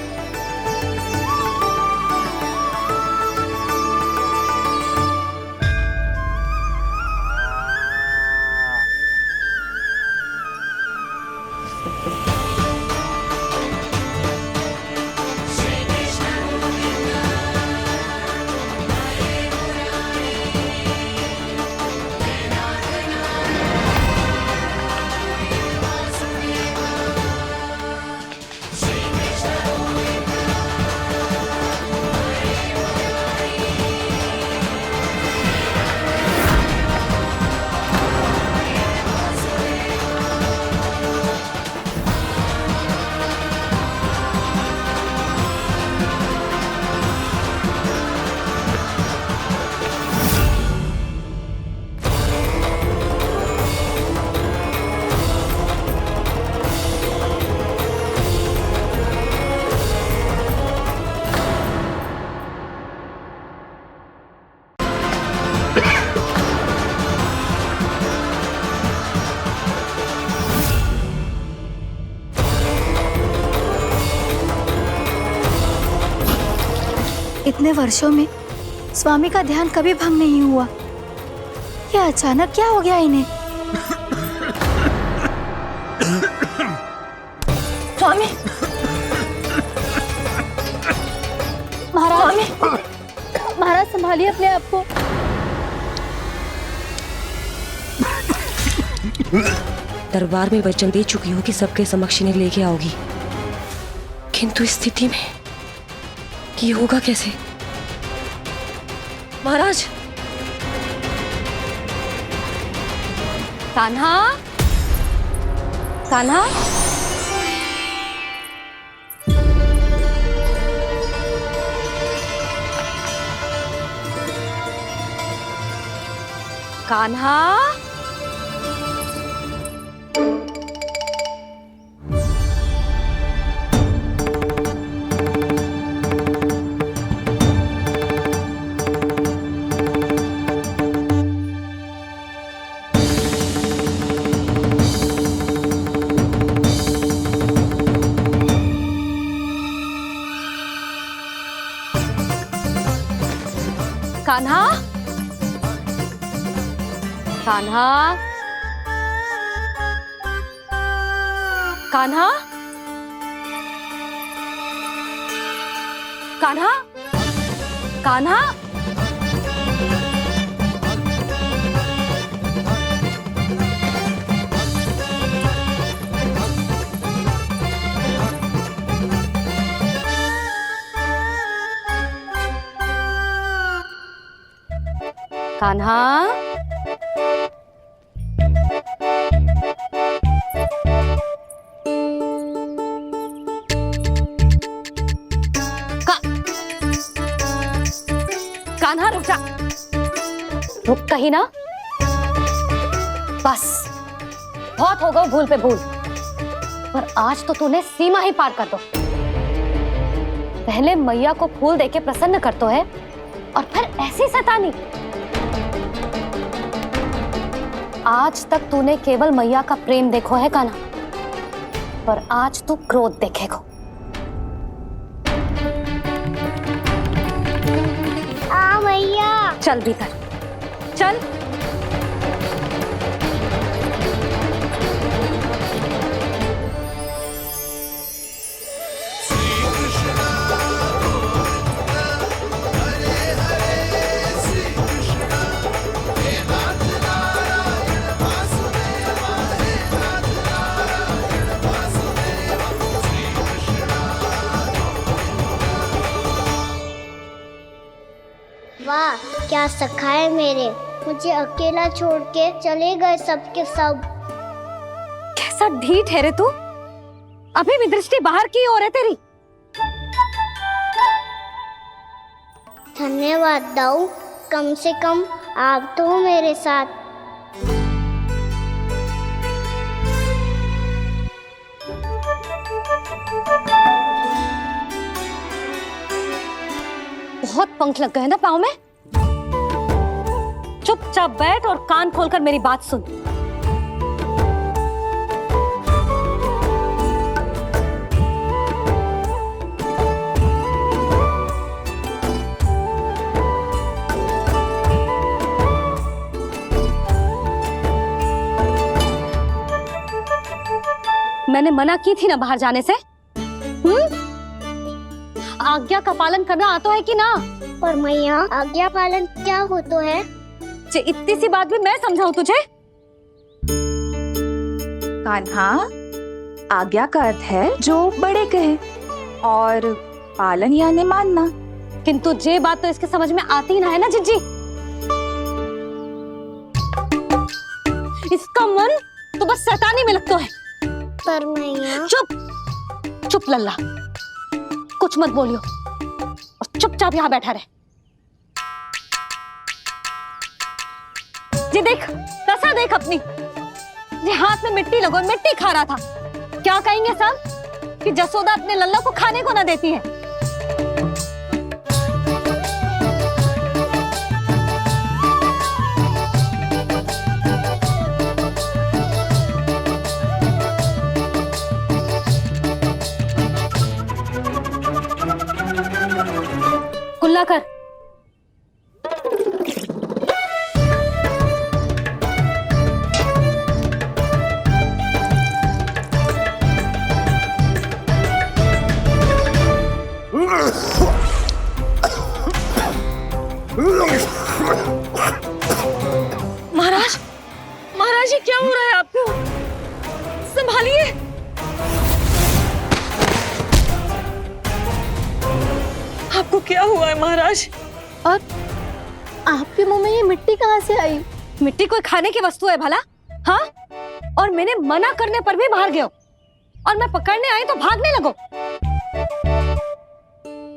इतने वर्षों में स्वामी का ध्यान कभी भंग नहीं हुआ। ये अचानक क्या हो गया इन्हें? स्वामी, महाराज, महाराज संभालिए अपने आप को। दरबार में वचन दे चुकी हो कि सबके समक्ष इन्हें लेके आओगी, किंतु इस स्थिति में ये होगा कैसे? महाराज। कान्हा, कान्हा, कान्हा, कान्हा, कान्हा, कान्हा, कान्हा, कान्हा, कान्हा, कान्हा रुक जा, रुक कहीं ना। बस बहुत हो गया भूल पे भूल, पर आज तो तूने सीमा ही पार कर दो। पहले मैया को फूल देके प्रसन्न कर तो है और फिर ऐसी सतानी। आज तक तूने केवल मैया का प्रेम देखो है कान्हा, पर आज तू क्रोध देखेगा। मैया चल भीतर चल। वाह क्या सखा है मेरे, मुझे अकेला छोड़ के चले गए सबके सब। कैसा ढीठ है रे तू, अभी भी दृष्टि बाहर की ओर है तेरी। धन्यवाद दाऊ, कम से कम आप तो हो मेरे साथ। बहुत पंख लग गए ना पाँव में। चुपचाप बैठ और कान खोलकर मेरी बात सुन। मैंने मना की थी ना बाहर जाने से। आज्ञा का पालन करना आता है कि ना? पर मैया आज्ञा पालन क्या हो तो है? इतनी सी बात भी मैं समझाऊं तुझे? कान्हा, आज्ञा का अर्थ है जो बड़े कहे और पालन यानी मानना। किंतु ये बात तो इसके समझ में आती ना है ना जिज्जी। इसका मन तो बस शैतानी में लगता है। पर मैया चुप चुप लल्ला, कुछ मत बोलियो और चुपचाप यहाँ बैठा रहे। ये देख रसा देख अपनी, ये हाथ में मिट्टी लगो, मिट्टी खा रहा था। क्या कहेंगे सब कि जसोदा अपने लल्ला को खाने को ना देती है। कुल्ला कर। महाराज, महाराज ये क्या हो रहा है आपको? संभालिए। आपको क्या हुआ है महाराज? आपके मुंह में ये मिट्टी कहाँ से आई? मिट्टी कोई खाने की वस्तु है भला? हाँ, और मैंने मना करने पर भी बाहर गए हो और मैं पकड़ने आई तो भागने लगो।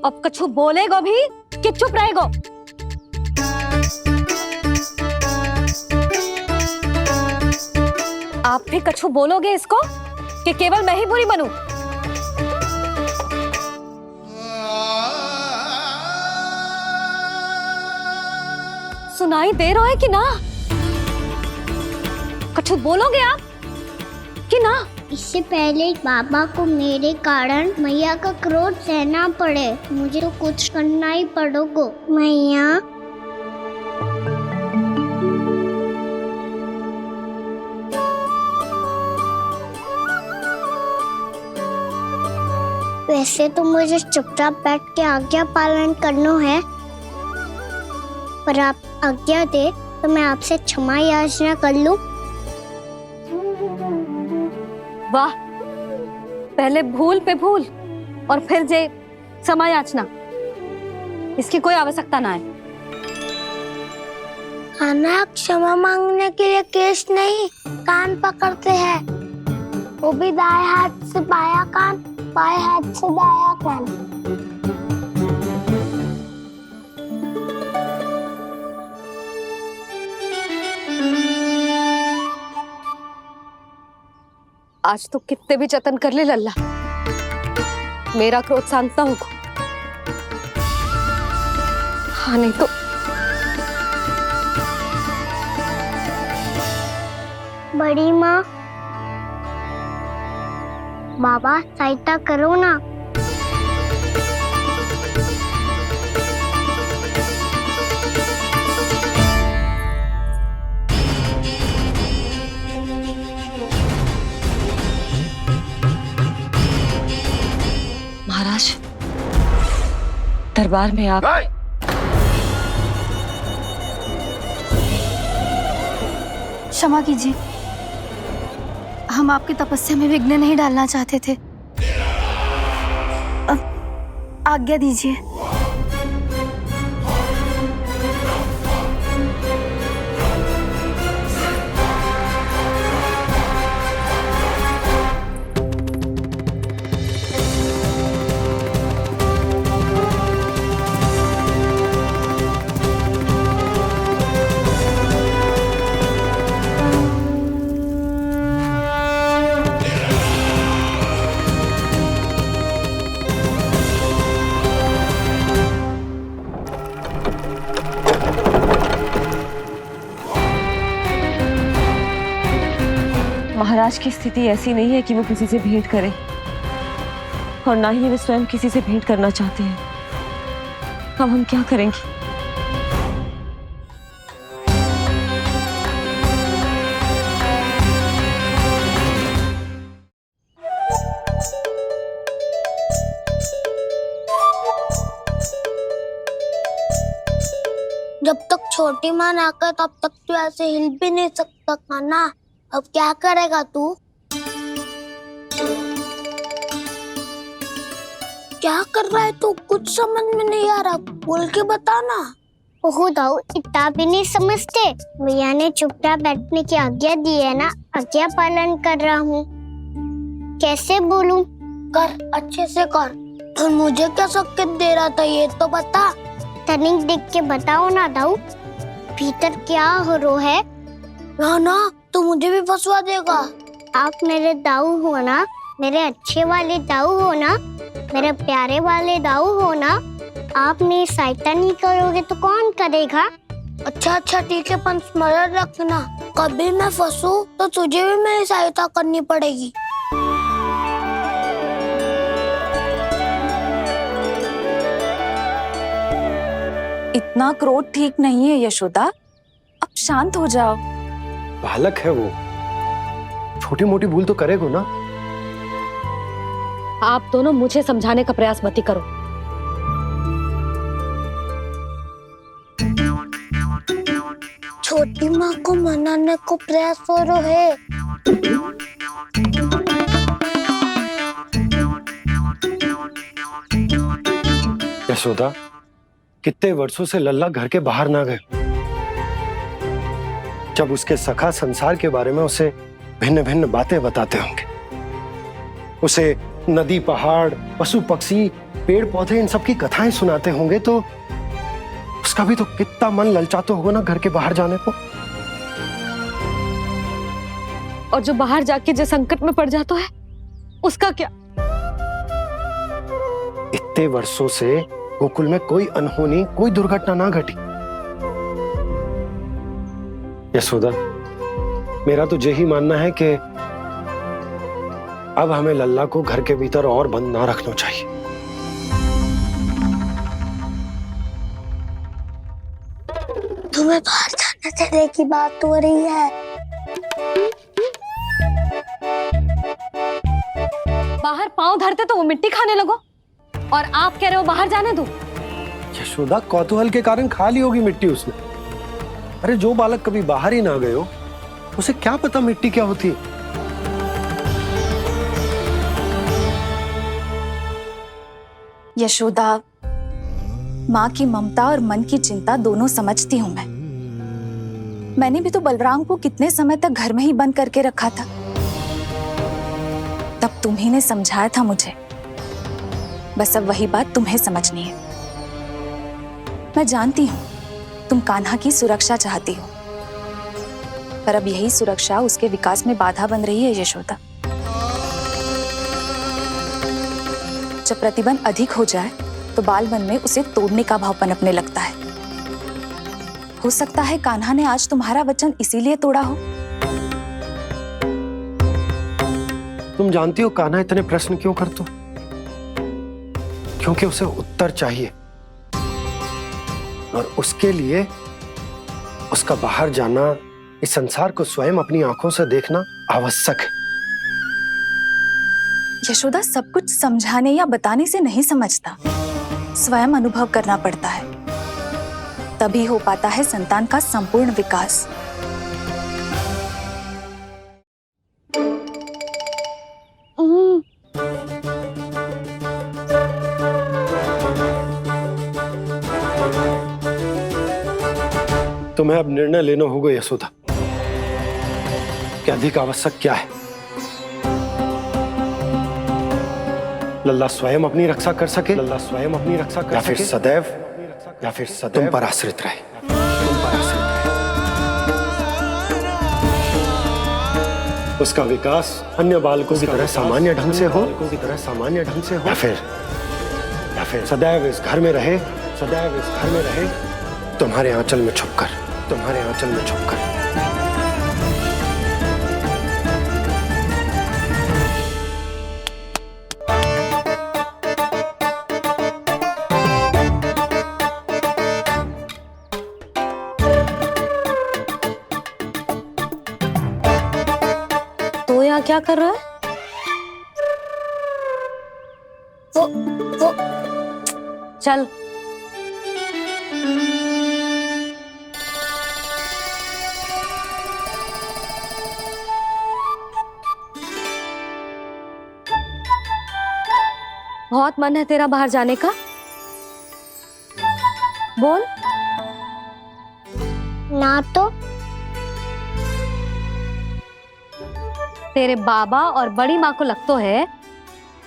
अब कछु बोलेगो भी कि चुप रहेगो? आप भी कछु बोलोगे इसको कि केवल मैं ही बुरी बनूं? सुनाई दे रहा है कि ना? कछु बोलोगे आप कि ना? इससे पहले बाबा को मेरे कारण मैया का क्रोध सहना पड़े, मुझे तो कुछ करना ही पड़ेगा। मैया, वैसे तो मुझे चुपचाप बैठ के आज्ञा पालन करना है, पर आप आज्ञा दे तो मैं आपसे क्षमा याचना कर लूं। वाह, पहले भूल पे भूल और फिर जे क्षमा याचना, इसकी कोई आवश्यकता ना है। खाना क्षमा मांगने के लिए केस नहीं, कान पकड़ते हैं, वो भी दाएं हाथ से बायां कान, बाएं हाथ से दायां कान। आज तो कितने भी जतन कर ले लल्ला, मेरा क्रोध शांत ना होगा। हाँ नहीं तो बड़ी माँ, बाबा सहायता करो ना। महाराज, दरबार में आप क्षमा कीजिए, हम आपकी तपस्या में विघ्न नहीं डालना चाहते थे। आज्ञा दीजिए। महाराज की स्थिति ऐसी नहीं है कि वो किसी से भेंट करें, और ना ही वे स्वयं किसी से भेंट करना चाहते हैं। अब हम क्या करेंगे? जब तक छोटी माँ ना कर तब तक तो ऐसे हिल भी नहीं सकता था ना। अब क्या करेगा तू? क्या कर रहा है तू? कुछ समझ में नहीं आ रहा, बोल के बता ना। ओहो दाऊ, इतना भी नहीं समझते। भैया ने चुपचाप बैठने की आज्ञा दी है ना, आज्ञा पालन कर रहा हूँ। कैसे बोलूं? कर, अच्छे से कर। और मुझे क्या संकेत दे रहा था ये तो बता। तनिक देख के बताओ ना दाऊ, भीतर क्या हो रहा है? ना तू मुझे भी फंसवा देगा। आप मेरे दाऊ हो ना, मेरे अच्छे वाले दाऊ हो ना, मेरे प्यारे वाले दाऊ हो ना। आप मेरी सहायता नहीं करोगे तो कौन करेगा? अच्छा ठीक है, पर स्मरण रखना, कभी मैं फंसू तो तुझे भी मेरी सहायता करनी पड़ेगी। इतना क्रोध ठीक नहीं है यशोदा, अब शांत हो जाओ। बालक है वो, छोटी मोटी भूल तो करेगा ना। आप दोनों मुझे समझाने का प्रयास मत ही करो। छोटी माँ को मनाने को प्रयास हो रहा है। यशोदा, कितने वर्षों से लल्ला घर के बाहर ना गए। जब उसके सखा संसार के बारे में उसे भिन्न भिन्न बातें बताते होंगे, उसे नदी, पहाड़, पशु पक्षी, पेड़ पौधे, इन सब की कथाएं सुनाते होंगे, तो उसका भी तो कितना मन ललचाता होगा ना घर के बाहर जाने को। और जो बाहर जाके जो संकट में पड़ जाता है उसका क्या? इतने वर्षों से गोकुल में कोई अनहोनी, कोई दुर्घटना ना घटी। यशोदा, मेरा तो यही मानना है कि अब हमें लल्ला को घर के भीतर और बंद ना रखना चाहिए। तुम्हें बाहर जाने देने की बात हो रही है। बाहर पांव धरते तो वो मिट्टी खाने लगो, और आप कह रहे हो बाहर जाने दो। यशोदा, कौतूहल के कारण खा ली होगी मिट्टी उसने। अरे जो बालक कभी बाहर ही ना गए हो, उसे क्या पता मिट्टी क्या होती है। यशोदा, माँ की ममता और मन की चिंता दोनों समझती हूँ मैं। मैंने भी तो बलराम को कितने समय तक घर में ही बंद करके रखा था। तब तुम्ही ने समझाया था मुझे। बस अब वही बात तुम्हें समझनी है। मैं जानती हूँ तुम कान्हा की सुरक्षा चाहती हो, पर अब यही सुरक्षा उसके विकास में बाधा बन रही है यशोदा। जब प्रतिबंध अधिक हो जाए तो बाल मन में उसे तोड़ने का भाव पनपने लगता है। हो सकता है कान्हा ने आज तुम्हारा वचन इसीलिए तोड़ा हो। तुम जानती हो कान्हा इतने प्रश्न क्यों करता? क्योंकि उसे उत्तर चाहिए, और उसके लिए उसका बाहर जाना, इस संसार को स्वयं अपनी आंखों से देखना आवश्यक है। यशोदा, सब कुछ समझाने या बताने से नहीं समझता, स्वयं अनुभव करना पड़ता है। तभी हो पाता है संतान का संपूर्ण विकास। तुम्हें अब निर्णय लेना होगा यशोदा कि अधिक आवश्यक क्या है। लल्ला स्वयं अपनी रक्षा कर सके, लल्ला स्वयं अपनी रक्षा कर सके, या फिर सदैव तुम पर आश्रित रहे, तुम पर आश्रित रहे। उसका विकास अन्य बालकों की तरह सामान्य ढंग से हो, या फिर सदैव इस घर में रहे, सदैव इस घर में रहे, तुम्हारे आंचल में छुपकर, तुम्हारे आंचल में छुपकर। तो यहाँ क्या कर रहा है? वो चल। बहुत मन है तेरा बाहर जाने का? बोल। ना तो। तेरे बाबा और बड़ी माँ को लगता है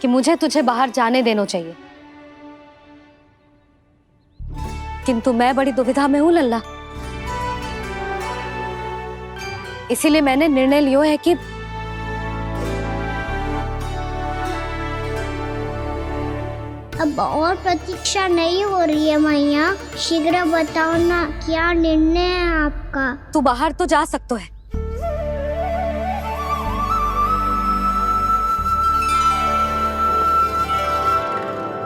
कि मुझे तुझे बाहर जाने देना चाहिए, किंतु मैं बड़ी दुविधा में हूं लल्ला। इसीलिए मैंने निर्णय लिया है कि अब और प्रतीक्षा नहीं हो रही है मैया, शीघ्र बताओ ना क्या निर्णय है आपका। तू बाहर तो जा सकता है,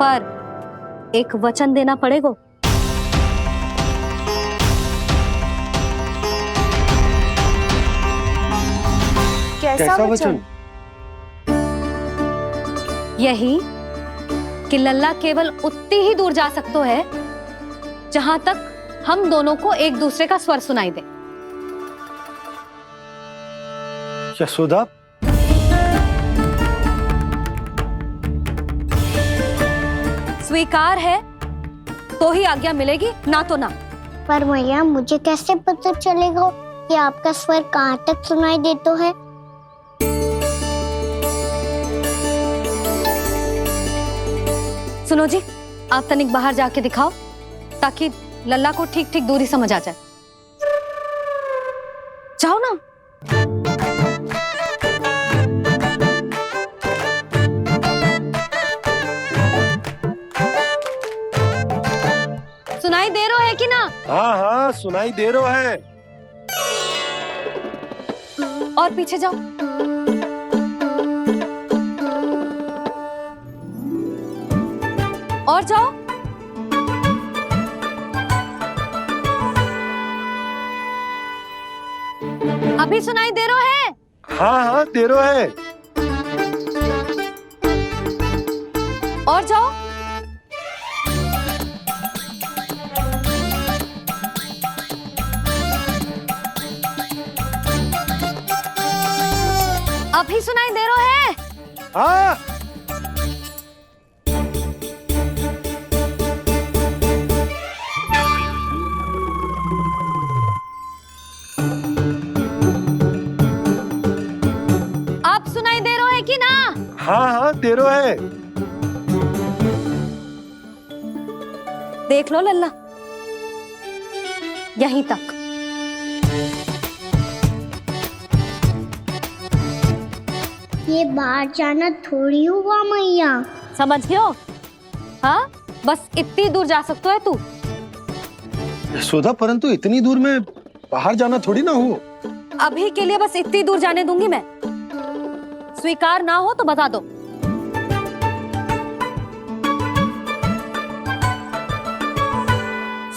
पर एक वचन देना पड़ेगा। कैसा वचन? यही कि लल्ला केवल उतनी ही दूर जा सकता है जहां तक हम दोनों को एक दूसरे का स्वर सुनाई दे। यशोदा, स्वीकार है तो ही आज्ञा मिलेगी, ना तो ना। पर मैया मुझे कैसे पता चलेगा कि आपका स्वर कहाँ तक सुनाई देता है? सुनो जी, आप तनिक बाहर जाके दिखाओ ताकि लल्ला को ठीक ठीक दूरी समझ आ जाए। जाओ ना। सुनाई दे रहा है कि ना? हाँ हाँ सुनाई दे रहा है। और पीछे जाओ। और जाओ। अभी सुनाई दे रहा है? हाँ हाँ दे रहा है। और जाओ। अभी सुनाई दे रहा है? हाँ। आप सुनाई दे रहा है कि ना? हाँ हाँ दे रहा है। देख लो लल्ला, यहीं तक। ये बाहर जाना थोड़ी हुआ मैया। समझ गयो? हाँ, बस इतनी दूर जा सकता है तू। यशोदा, परंतु इतनी दूर में बाहर जाना थोड़ी ना हो। अभी के लिए बस इतनी दूर जाने दूंगी मैं। स्वीकार ना हो तो बता दो।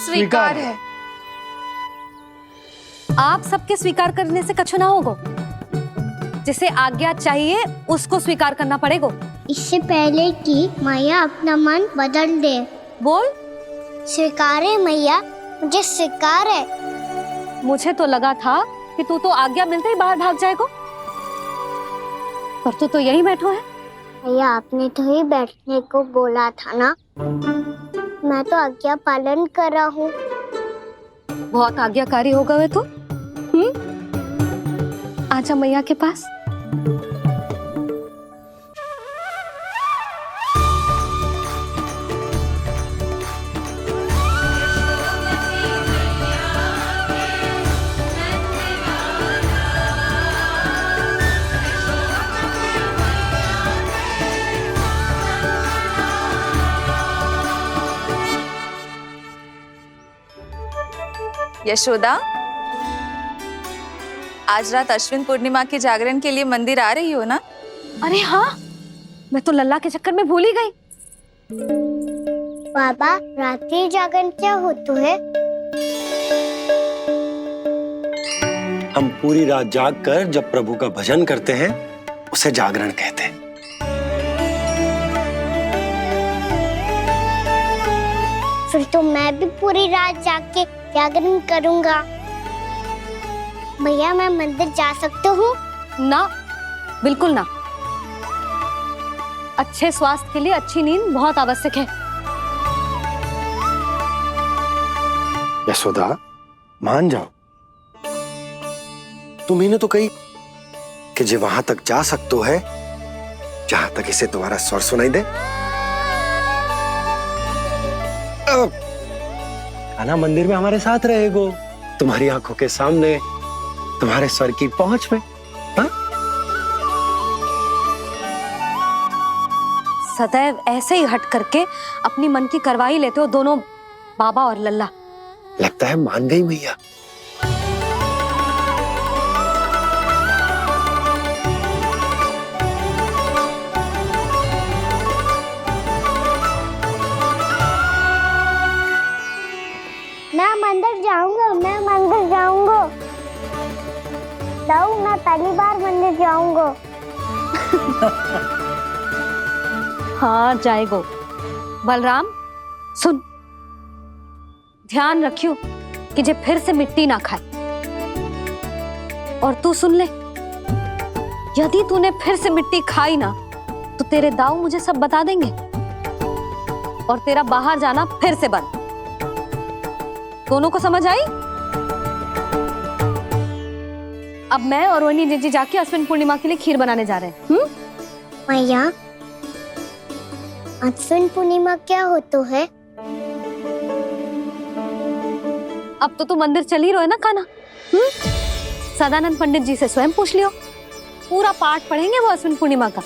स्वीकार है। आप सबके स्वीकार करने से कछु ना होगो। जिसे आज्ञा चाहिए उसको स्वीकार करना पड़ेगा। इससे पहले कि मैया अपना मन बदल दे। बोल। स्वीकार है मैया, मुझे स्वीकार है। मुझे तो लगा था कि तू तो आज्ञा मिलते ही बाहर भाग जाएगा, पर तू तो यहीं बैठो है। मैया, आपने तो ही बैठने को बोला था ना। मैं तो आज्ञा पालन कर रहा हूँ। बहुत आज्ञाकारी हो गए तो। आजा मैया के पास। यशोदा, आज रात अश्विन पूर्णिमा के जागरण के लिए मंदिर आ रही हो ना? अरे हाँ, मैं तो लल्ला के चक्कर में भूल ही गई। बाबा, रात्रि जागरण क्या होता है? हम पूरी रात जाग कर जब प्रभु का भजन करते हैं उसे जागरण कहते हैं। फिर तो मैं भी पूरी रात जाग के जागरण करूंगा। भैया, मैं मंदिर जा सकती हूँ? ना, बिल्कुल ना। अच्छे स्वास्थ्य के लिए अच्छी नींद बहुत आवश्यक है। यशोदा, मान जाओ। तुम्ही ने तो कही कि जे वहां तक जा सकते है जहां तक इसे तुम्हारा स्वर सुनाई दे। आना मंदिर में हमारे साथ रहेगो, तुम्हारी आंखों के सामने, तुम्हारे स्वर की पहुंच में। हा? सदैव ऐसे ही हट करके अपनी मन की करवाई लेते हो दोनों बाबा और लल्ला। लगता है मान गई मैया। मैं मंदिर जाऊंगा, मैं मंदिर जाऊंगा। दाऊ, मैं पहली बार मंदिर जाऊंगा। हाँ, जाएगो। बलराम, सुन, ध्यान रखियो कि जे फिर से मिट्टी ना खाए। और तू सुन ले, यदि तूने फिर से मिट्टी खाई ना तो तेरे दाऊ मुझे सब बता देंगे और तेरा बाहर जाना फिर से बंद। दोनों को समझ आई? अब मैं और रोहिणी जीजी जाके अश्विन पूर्णिमा के लिए खीर बनाने जा रहे हैं। मैया, अश्विन पूर्णिमा क्या होता है? अब तो तू मंदिर चल ही रहो है ना कान्हा। सदानंद पंडित जी से स्वयं पूछ लियो, पूरा पाठ पढ़ेंगे वो अश्विन पूर्णिमा का।